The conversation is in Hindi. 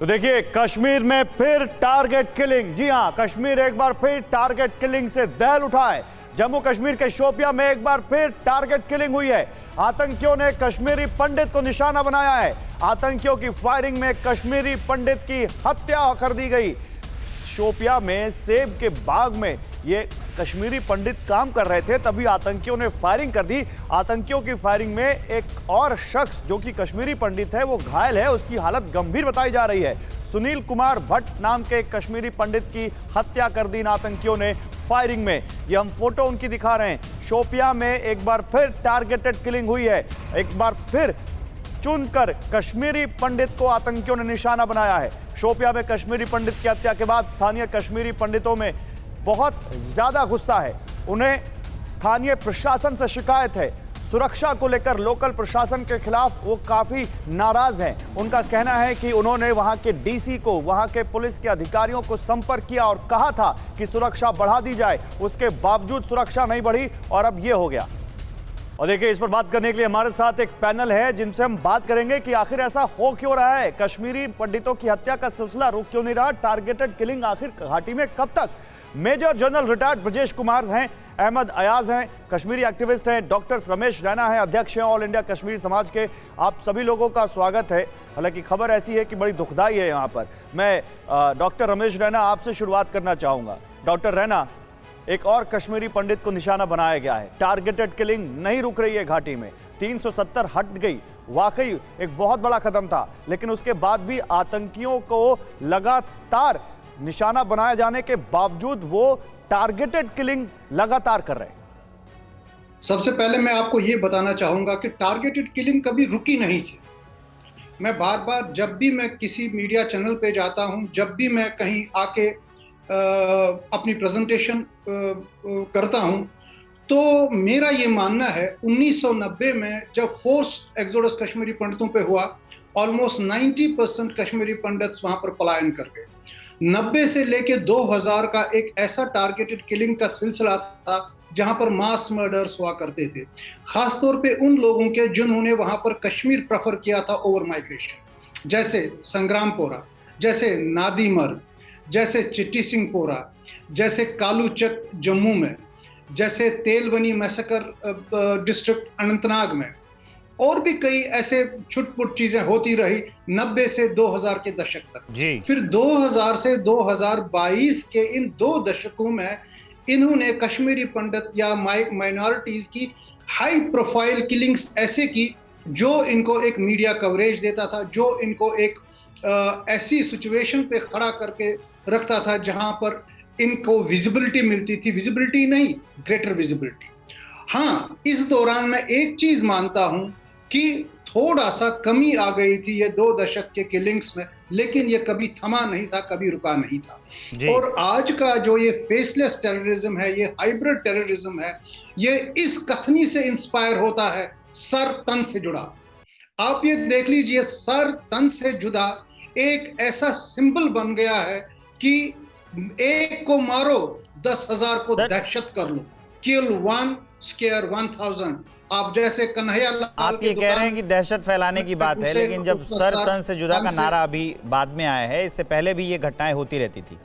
तो देखिए, कश्मीर में फिर टारगेट किलिंग। जी हां, कश्मीर एक बार फिर टारगेट किलिंग से दहल उठा है। जम्मू कश्मीर के शोपियां में एक बार फिर टारगेट किलिंग हुई है। आतंकियों ने कश्मीरी पंडित को निशाना बनाया है। आतंकियों की फायरिंग में कश्मीरी पंडित की हत्या कर दी गई। शोपियां में सेब के बाग में ये कश्मीरी पंडित काम कर रहे थे, तभी आतंकियों ने फायरिंग कर दी। आतंकियों की फायरिंग में एक और शख्स जो कि कश्मीरी पंडित है वो घायल है, उसकी हालत गंभीर बताई जा रही है। सुनील कुमार भट्ट नाम के एक कश्मीरी पंडित की हत्या कर दी इन आतंकियों ने फायरिंग में। ये हम फोटो उनकी दिखा रहे हैं। शोपियां में एक बार फिर टारगेटेड किलिंग हुई है। एक बार फिर चुनकर कश्मीरी पंडित को आतंकियों ने निशाना बनाया है। शोपियां में कश्मीरी पंडित की हत्या के बाद स्थानीय कश्मीरी पंडितों में बहुत ज्यादा गुस्सा है। उन्हें स्थानीय प्रशासन से शिकायत है। सुरक्षा को लेकर लोकल प्रशासन के खिलाफ वो काफी नाराज हैं। उनका कहना है कि उन्होंने वहां के डीसी को, वहां के पुलिस के अधिकारियों को संपर्क किया और कहा था कि सुरक्षा बढ़ा दी जाए, उसके बावजूद सुरक्षा नहीं बढ़ी और अब ये हो गया। और देखिए, इस पर बात करने के लिए हमारे साथ एक पैनल है जिनसे हम बात करेंगे कि आखिर ऐसा हो क्यों रहा है। कश्मीरी पंडितों की हत्या का सिलसिला रुक क्यों नहीं रहा? टारगेटेड किलिंग आखिर घाटी में कब तक? Major general retired Brajesh Kumar हैं, अहमद अयाज हैं, कश्मीरी एक्टिविस्ट हैं, डॉक्टर रमेश रैना हैं, अध्यक्ष हैं ऑल इंडिया कश्मीरी समाज के। आप सभी लोगों का स्वागत है। हालांकि खबर ऐसी है कि बड़ी दुखदाई है यहाँ पर। मैं डॉक्टर रमेश रैना आपसे शुरुआत करना चाहूँगा। डॉक्टर रैना, एक और कश्मीरी पंडित को निशाना बनाया गया है। टारगेटेड किलिंग नहीं रुक रही है घाटी में। 370 हट गई, वाकई एक बहुत बड़ा कदम था, लेकिन उसके बाद भी आतंकियों को लगातार निशाना बनाए जाने के बावजूद वो टारगेटेड किलिंग लगातार कर रहे हैं। सबसे पहले मैं आपको ये बताना चाहूंगा कि टारगेटेड किलिंग कभी रुकी नहीं थी। मैं बार बार जब भी मैं किसी मीडिया चैनल पे जाता हूं, जब भी मैं कहीं आके अपनी प्रेजेंटेशन करता हूं, तो मेरा ये मानना है 1990 में जब फोर्स्ड एक्सोडस कश्मीरी पंडितों पे हुआ, ऑलमोस्ट 90% कश्मीरी पंडित्स वहां पर पलायन कर गए। 90 से लेके 2000 का एक ऐसा टारगेटेड किलिंग का सिलसिला था जहां पर मास मर्डर्स हुआ करते थे, खासतौर पे उन लोगों के जिन्होंने वहां पर कश्मीर प्रेफर किया था ओवर माइग्रेशन, जैसे संग्रामपोरा, जैसे नादीमर, जैसे चिट्टी सिंहपोरा, जैसे कालूचक जम्मू में, जैसे तेलवनी मैसेकर डिस्ट्रिक्ट अनंतनाग में, और भी कई ऐसे छुटपुट चीजें होती रही 90 से 2000 के दशक तक जी। फिर 2000 से 2022 के इन 2 दशकों में इन्होंने कश्मीरी पंडित या माइनॉरिटीज की हाई प्रोफाइल किलिंग्स ऐसे की जो इनको एक मीडिया कवरेज देता था, जो इनको एक ऐसी सिचुएशन पे खड़ा करके रखता था जहां पर इनको विजिबिलिटी मिलती थी। विजिबिलिटी नहीं, ग्रेटर विजिबिलिटी। हाँ, इस दौरान मैं एक चीज मानता हूं कि थोड़ा सा कमी आ गई थी ये 2 दशक के किलिंग्स में, लेकिन ये कभी थमा नहीं था, कभी रुका नहीं था। और आज का जो ये फेसलेस टेररिज्म है, ये हाइब्रिड टेररिज्म है, ये इस कथनी से इंस्पायर होता है, सर तन से जुड़ा। आप ये देख लीजिए, सर तन से जुदा एक ऐसा सिंबल बन गया है कि एक को मारो 10,000 को दहशत कर लो। किल 1 स्केयर 1000। आप जैसे कन्हैया लाल, आप ये कह रहे हैं कि दहशत फैलाने की बात है, लेकिन जब सर तन से जुदा का नारा अभी बाद में आया है, इससे पहले भी ये घटनाएं होती रहती थी।